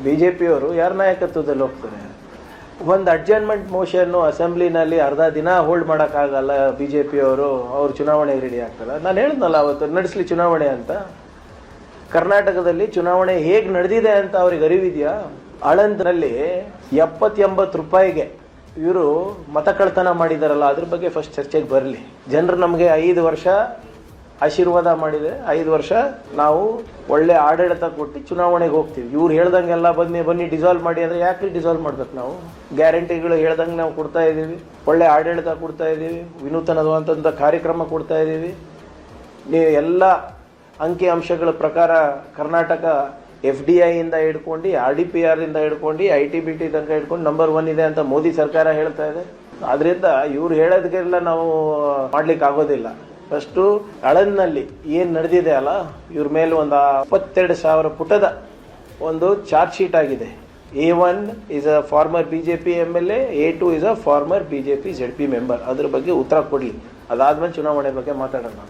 BJP-ಯವರು ಯಾರ ನಾಯಕತ್ವದಲ್ಲಿ ಹೋಗ್ತಾರೆ? ಒಂದು ಅಡ್ಜರ್ನ್ಮೆಂಟ್ ಮೋಷನ್ನು ಅಸೆಂಬ್ಲಿನಲ್ಲಿ ಅರ್ಧ ದಿನ ಹೋಲ್ಡ್ ಮಾಡೋಕ್ಕಾಗಲ್ಲ. BJP-ಯವರು ಅವ್ರು ಚುನಾವಣೆಗೆ ರೆಡಿ ಆಗ್ತಾರ. ನಾನು ಹೇಳಿದ್ನಲ್ಲ ಅವತ್ತು, ನಡೆಸಲಿ ಚುನಾವಣೆ ಅಂತ. ಕರ್ನಾಟಕದಲ್ಲಿ ಚುನಾವಣೆ ಹೇಗೆ ನಡೆದಿದೆ ಅಂತ ಅವ್ರಿಗೆ ಅರಿವಿದೆಯಾ? ಆಳಂದ್ನಲ್ಲಿ 70-80 ರೂಪಾಯಿಗೆ ಇವರು ಮತ ಕಳ್ತನ ಮಾಡಿದಾರಲ್ಲ, ಅದ್ರ ಬಗ್ಗೆ ಫಸ್ಟ್ ಚರ್ಚೆಗೆ ಬರಲಿ. ಜನರು ನಮಗೆ 5 ವರ್ಷ ಆಶೀರ್ವಾದ ಮಾಡಿದೆ, 5 ವರ್ಷ ನಾವು ಒಳ್ಳೆ ಆಡಳಿತ ಕೊಟ್ಟು ಚುನಾವಣೆಗೆ ಹೋಗ್ತೀವಿ. ಇವ್ರು ಹೇಳ್ದಂಗೆಲ್ಲ ಬನ್ನಿ ಡಿಸಾಲ್ವ್ ಮಾಡಿ ಅಂದರೆ ಯಾಕೆ ಡಿಸಾಲ್ವ್ ಮಾಡ್ಬೇಕು? ನಾವು ಗ್ಯಾರಂಟಿಗಳು ಹೇಳ್ದಂಗೆ ನಾವು ಕೊಡ್ತಾ ಇದ್ದೀವಿ, ಒಳ್ಳೆ ಆಡಳಿತ ಕೊಡ್ತಾ ಇದ್ದೀವಿ, ವಿನೂತನವಾದಂಥ ಕಾರ್ಯಕ್ರಮ ಕೊಡ್ತಾ ಇದ್ದೀವಿ. ನೀವು ಎಲ್ಲ ಅಂಕಿ ಅಂಶಗಳ ಪ್ರಕಾರ ಕರ್ನಾಟಕ FDI ಇಂದ ಹಿಡ್ಕೊಂಡು RDPR ಇಂದ ಹಿಡ್ಕೊಂಡು ITBT ತನಕ ಹಿಡ್ಕೊಂಡು ನಂಬರ್ 1 ಇದೆ ಅಂತ ಮೋದಿ ಸರ್ಕಾರ ಹೇಳ್ತಾ ಇದೆ. ಆದ್ರಿಂದ ಇವ್ರು ಹೇಳೋದಕ್ಕೆಲ್ಲ ನಾವು ಮಾಡ್ಲಿಕ್ಕೆ ಆಗೋದಿಲ್ಲ. ಫಸ್ಟು ಆಳಂದ್ನಲ್ಲಿ ಏನು ನಡೆದಿದೆ ಅಲ್ಲ, ಇವ್ರ ಮೇಲೆ ಒಂದು 22,000 ಪುಟದ ಒಂದು ಚಾರ್ಜ್ ಶೀಟ್ ಆಗಿದೆ. A1 is a former BJP MLA, A2 is a former BJP ZP member. ಅದ್ರ ಬಗ್ಗೆ ಉತ್ತರ ಕೊಡಲಿ. ಅದಾದ್ಮೇಲೆ ಚುನಾವಣೆ ಬಗ್ಗೆ ಮಾತಾಡೋಣ.